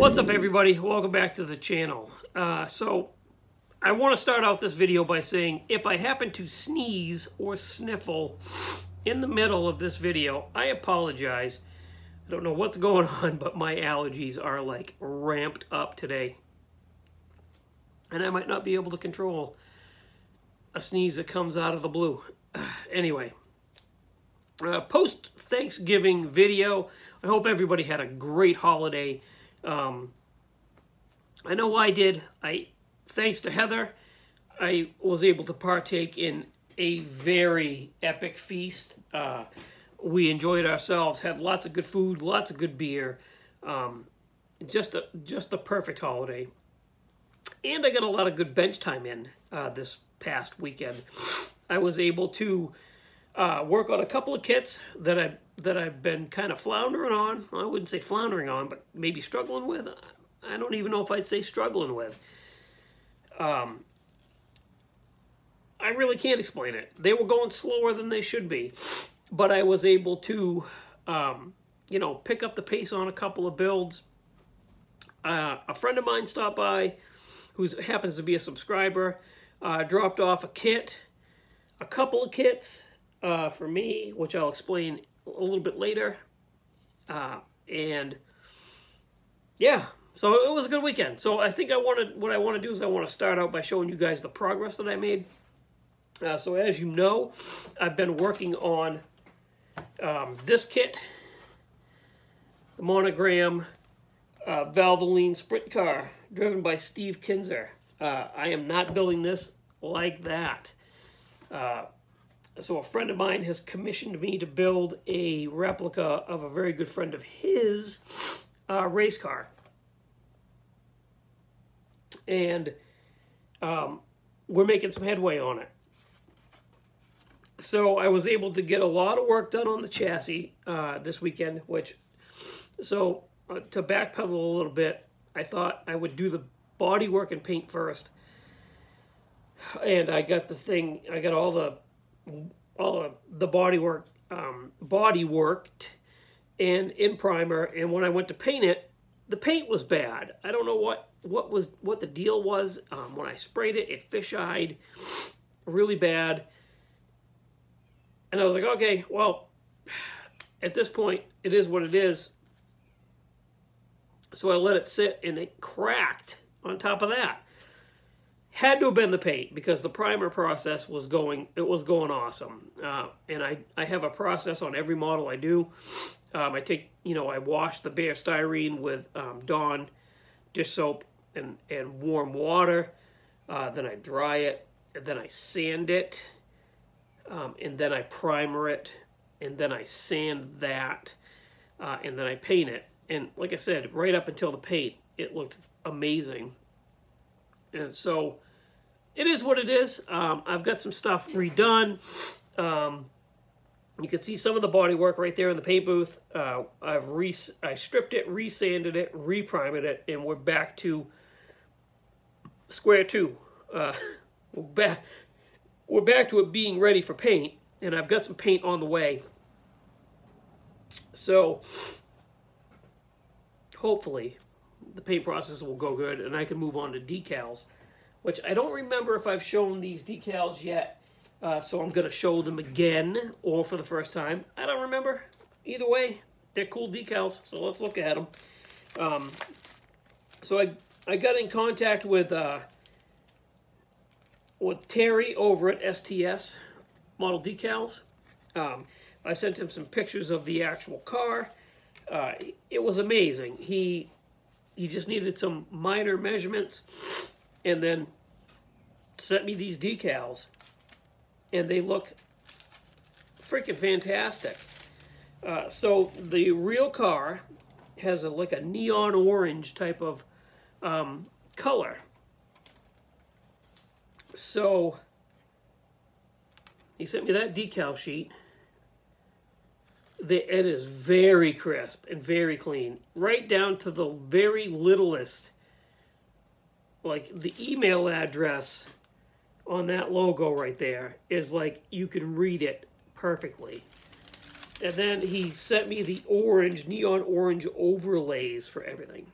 What's up, everybody? Welcome back to the channel. So I want to start out this video by saying if I happen to sneeze or sniffle in the middle of this video, I apologize. I don't know what's going on, but my allergies are like ramped up today. And I might not be able to control a sneeze that comes out of the blue. Anyway, post-Thanksgiving video. I hope everybody had a great holiday. I know I did. Thanks to Heather, I was able to partake in a very epic feast. We enjoyed ourselves, had lots of good food, lots of good beer. Just the perfect holiday. And I got a lot of good bench time in this past weekend. I was able to work on a couple of kits that I've been kind of floundering on. I wouldn't say floundering on, but maybe struggling with. I don't even know if I'd say struggling with. I really can't explain it. They were going slower than they should be, but I was able to, pick up the pace on a couple of builds. A friend of mine stopped by, who happens to be a subscriber, dropped off a couple of kits for me, which I'll explain a little bit later. And yeah, so it was a good weekend. So I think what I want to do is I want to start out by showing you guys the progress that I made. So as you know, I've been working on this kit, the Monogram Valvoline Sprint Car, driven by Steve Kinzer. I am not building this like that. So a friend of mine has commissioned me to build a replica of a very good friend of his race car. And we're making some headway on it. So I was able to get a lot of work done on the chassis this weekend, to backpedal a little bit, I thought I would do the body work and paint first. And I got all the body worked and in primer, and when I went to paint it, the paint was bad. I don't know what the deal was. When I sprayed it, it fish-eyed really bad. And I was like, okay, well, at this point, it is what it is. So I let it sit, and it cracked on top of that. Had to have been the paint, because the primer process was going awesome. And I have a process on every model I do. I wash the bare styrene with Dawn dish soap and warm water. Then I dry it, and then I sand it, and then I primer it, and then I sand that, and then I paint it. And like I said, right up until the paint, it looked amazing. And so it is what it is. I've got some stuff redone. You can see some of the body work right there in the paint booth. I stripped it, resanded it, reprimed it, and we're back to square two. We're back to it being ready for paint, and I've got some paint on the way. So hopefully the paint process will go good, and I can move on to decals, which I don't remember if I've shown these decals yet, so I'm going to show them again, or for the first time. I don't remember. Either way, they're cool decals, so let's look at them. So I got in contact with Terry over at STS Model Decals. I sent him some pictures of the actual car. It was amazing. He just needed some minor measurements, and then sent me these decals, and they look freaking fantastic. So the real car has like a neon orange type of color. So he sent me that decal sheet. It is very crisp and very clean, right down to the very littlest. Like the email address on that logo right there is like, you can read it perfectly. And then he sent me the neon orange overlays for everything.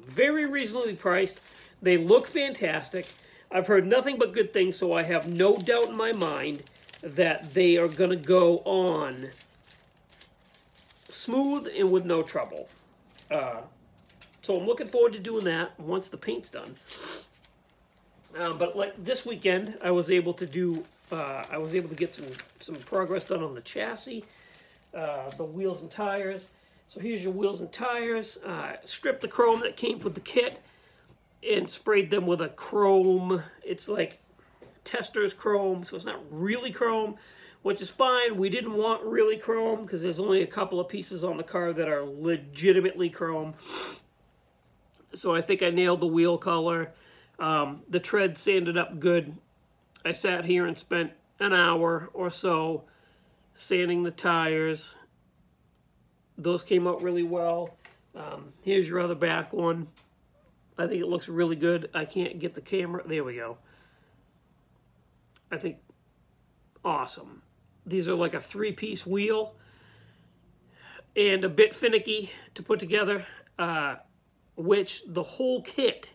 Very reasonably priced. They look fantastic. I've heard nothing but good things, so I have no doubt in my mind that they are going to go on smooth and with no trouble. So I'm looking forward to doing that once the paint's done. But like this weekend, I was able to do. I was able to get some progress done on the chassis, the wheels and tires. So here's your wheels and tires. Stripped the chrome that came with the kit and sprayed them with a chrome. It's like tester's chrome, so it's not really chrome, which is fine. We didn't want really chrome because there's only a couple of pieces on the car that are legitimately chrome. So I think I nailed the wheel color. The tread sanded up good. I sat here and spent an hour or so sanding the tires. Those came out really well. Here's your other back one. I think it looks really good. I can't get the camera. There we go. I think awesome. These are like a 3-piece wheel and a bit finicky to put together, which the whole kit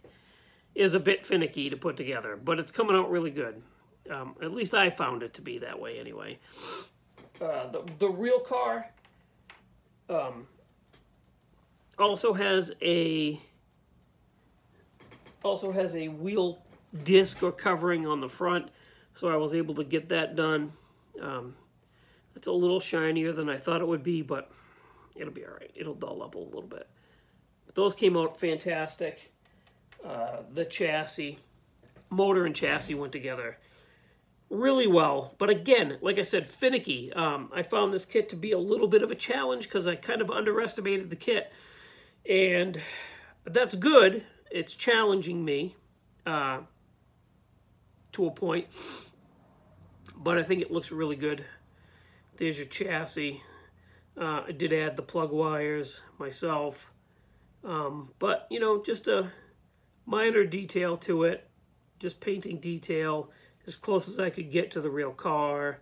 is a bit finicky to put together, but it's coming out really good. At least I found it to be that way anyway. The real car also has a wheel disc or covering on the front, so I was able to get that done. It's a little shinier than I thought it would be, but it'll be all right. It'll dull up a little bit. But those came out fantastic. The chassis, motor and chassis went together really well. But again, like I said, finicky. I found this kit to be a little bit of a challenge because I kind of underestimated the kit. And that's good. It's challenging me to a point. But I think it looks really good. There's your chassis. I did add the plug wires myself. But, you know, just a minor detail to it. Just painting detail as close as I could get to the real car.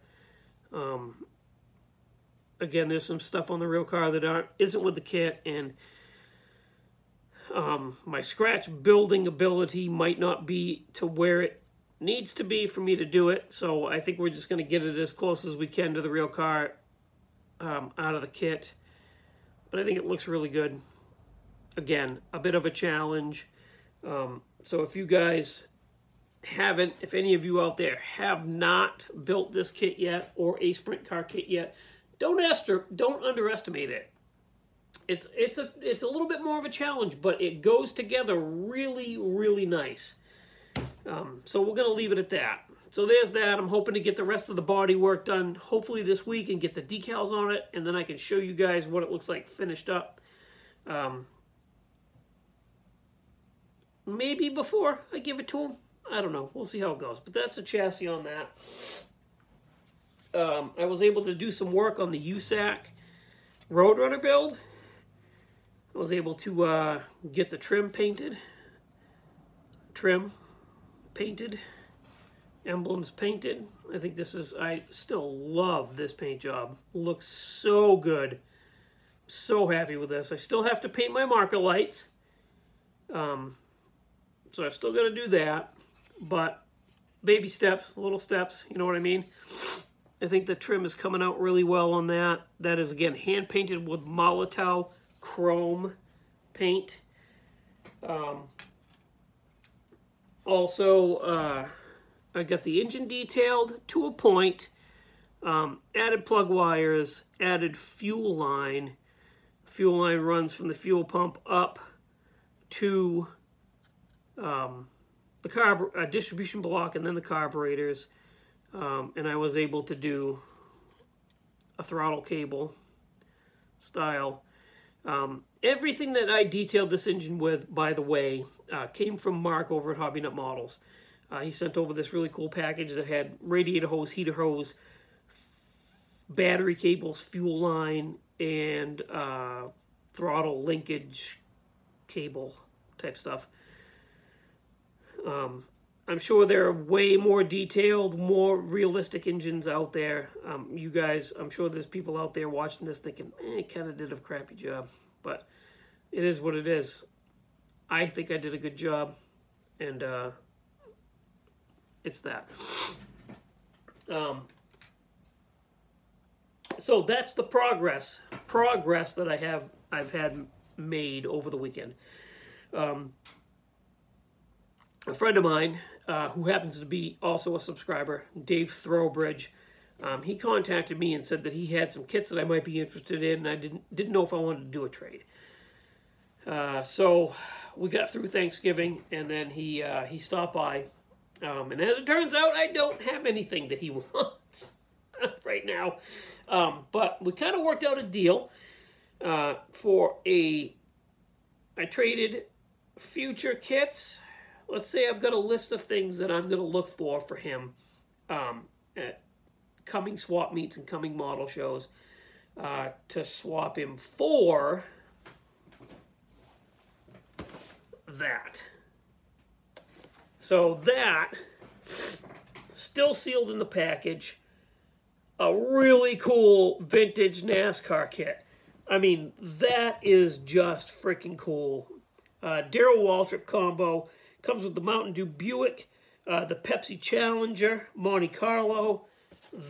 Again, there's some stuff on the real car that isn't with the kit, and my scratch building ability might not be to where it needs to be for me to do it, so I think we're just going to get it as close as we can to the real car out of the kit. But I think it looks really good. Again, a bit of a challenge. So if you guys haven't, if any of you out there have not built this kit yet or a sprint car kit yet, don't underestimate it. It's a little bit more of a challenge, but it goes together really, really nice. So we're going to leave it at that. So there's that. I'm hoping to get the rest of the body work done hopefully this week and get the decals on it, and then I can show you guys what it looks like finished up. Maybe before I give it to him. I don't know. We'll see how it goes. But that's the chassis on that. I was able to do some work on the USACC Roadrunner build. I was able to get the trim painted. Emblems painted. I think this is, I still love this paint job. Looks so good. So happy with this. I still have to paint my marker lights. So I've still got to do that, but baby steps, little steps, you know what I mean? I think the trim is coming out really well on that. That is, again, hand-painted with Molotow chrome paint. Also, I got the engine detailed to a point, added plug wires, added fuel line. Fuel line runs from the fuel pump up to the distribution block and then the carburetors, and I was able to do a throttle cable style. Everything that I detailed this engine with, by the way, came from Mark over at Hobby Nut Models. He sent over this really cool package that had radiator hose, heater hose, battery cables, fuel line, and throttle linkage cable type stuff. I'm sure there are way more detailed, more realistic engines out there. You guys, I'm sure there's people out there watching this thinking, it kind of did a crappy job. But it is what it is. I think I did a good job, and it's that. So that's the progress that I've had made over the weekend. A friend of mine who happens to be also a subscriber, Dave Throwbridge, he contacted me and said that he had some kits that I might be interested in, and I didn't know if I wanted to do a trade. So we got through Thanksgiving, and then he stopped by, and as it turns out, I don't have anything that he wants right now, but we kind of worked out a deal for I traded future kits. Let's say I've got a list of things that I'm going to look for him at coming swap meets and coming model shows to swap him for that. So that, still sealed in the package, a really cool vintage NASCAR kit. I mean, that is just freaking cool. Darrell Waltrip combo. Comes with the Mountain Dew Buick, the Pepsi Challenger, Monte Carlo.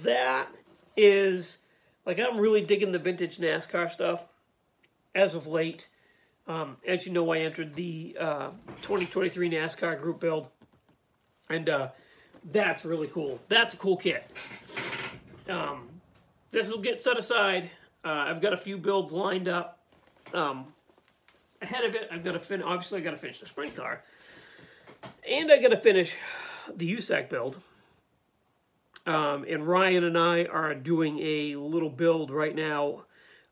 That is, like, I'm really digging the vintage NASCAR stuff as of late. As you know, I entered the 2023 NASCAR group build, and that's really cool. That's a cool kit. This will get set aside. I've got a few builds lined up. Ahead of it, I've got to finish. Obviously, I got to finish the sprint car, and I got to finish the USACC build. And Ryan and I are doing a little build right now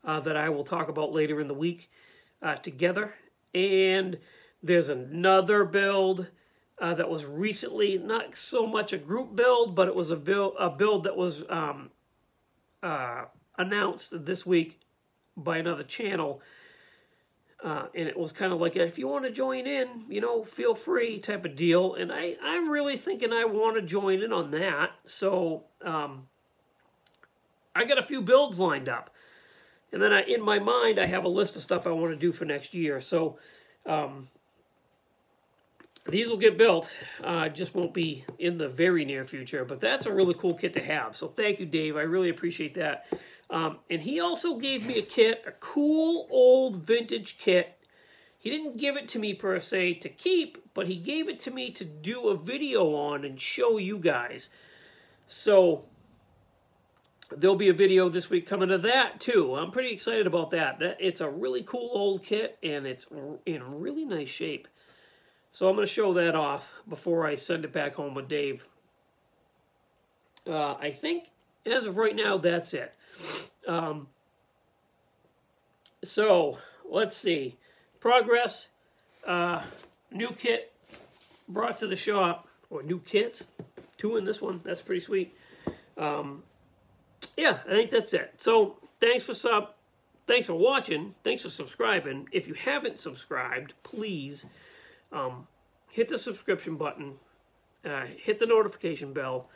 that I will talk about later in the week together. And there's another build that was recently, not so much a group build, but it was a build that was announced this week by another channel. And it was kind of like, if you want to join in, you know, feel free type of deal. And I'm really thinking I want to join in on that. So I got a few builds lined up. And then in my mind, I have a list of stuff I want to do for next year. So these will get built. Just won't be in the very near future. But that's a really cool kit to have. So thank you, Dave. I really appreciate that. And he also gave me a kit, a cool old vintage kit. He didn't give it to me per se to keep, but he gave it to me to do a video on and show you guys. So there'll be a video this week coming to that too. I'm pretty excited about that. It's a really cool old kit, and it's in really nice shape. So I'm going to show that off before I send it back home with Dave. I think as of right now, that's it. So let's see. Progress. New kit brought to the shop, or new kits. 2 in this one. That's pretty sweet. Yeah, I think that's it. So thanks for watching. Thanks for subscribing. If you haven't subscribed, please hit the subscription button. Hit the notification bell.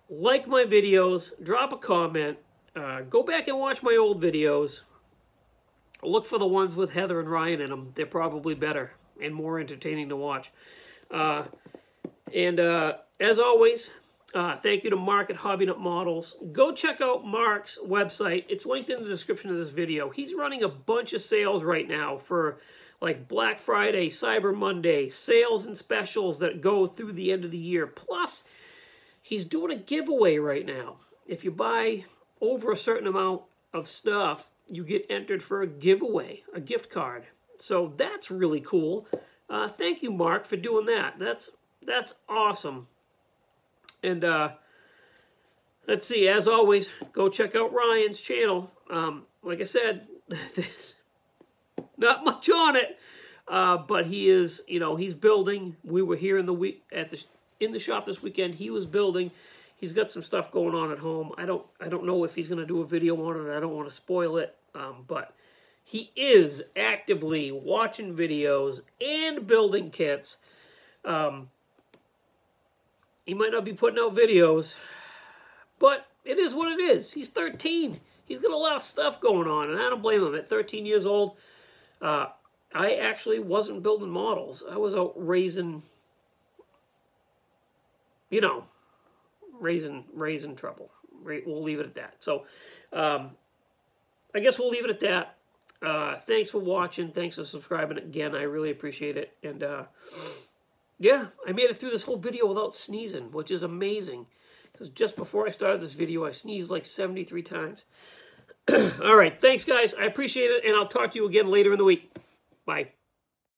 Like my videos. Drop a comment. Go back and watch my old videos. Look for the ones with Heather and Ryan in them. They're probably better and more entertaining to watch. As always, thank you to Mark at Hobby Nut Models. Go check out Mark's website. It's linked in the description of this video. He's running a bunch of sales right now for like Black Friday, Cyber Monday, sales and specials that go through the end of the year. Plus, he's doing a giveaway right now. If you buy over a certain amount of stuff, you get entered for a giveaway, a gift card. So that's really cool. Thank you, Mark, for doing that. That's awesome. And let's see, as always, go check out Ryan's channel. Like I said, there's not much on it, but he is, you know, he's building. We were here in the shop this weekend. He was building. He's got some stuff going on at home. I don't know if he's going to do a video on it. I don't want to spoil it, but he is actively watching videos and building kits. He might not be putting out videos, but it is what it is. He's 13. He's got a lot of stuff going on, and I don't blame him. At 13 years old, I actually wasn't building models. I was out raising, you know, raising trouble. We'll leave it at that. So, I guess we'll leave it at that. Thanks for watching. Thanks for subscribing again. I really appreciate it. And, yeah, I made it through this whole video without sneezing, which is amazing. Because just before I started this video, I sneezed like 73 times. All right, thanks, guys. I appreciate it, and I'll talk to you again later in the week. Bye.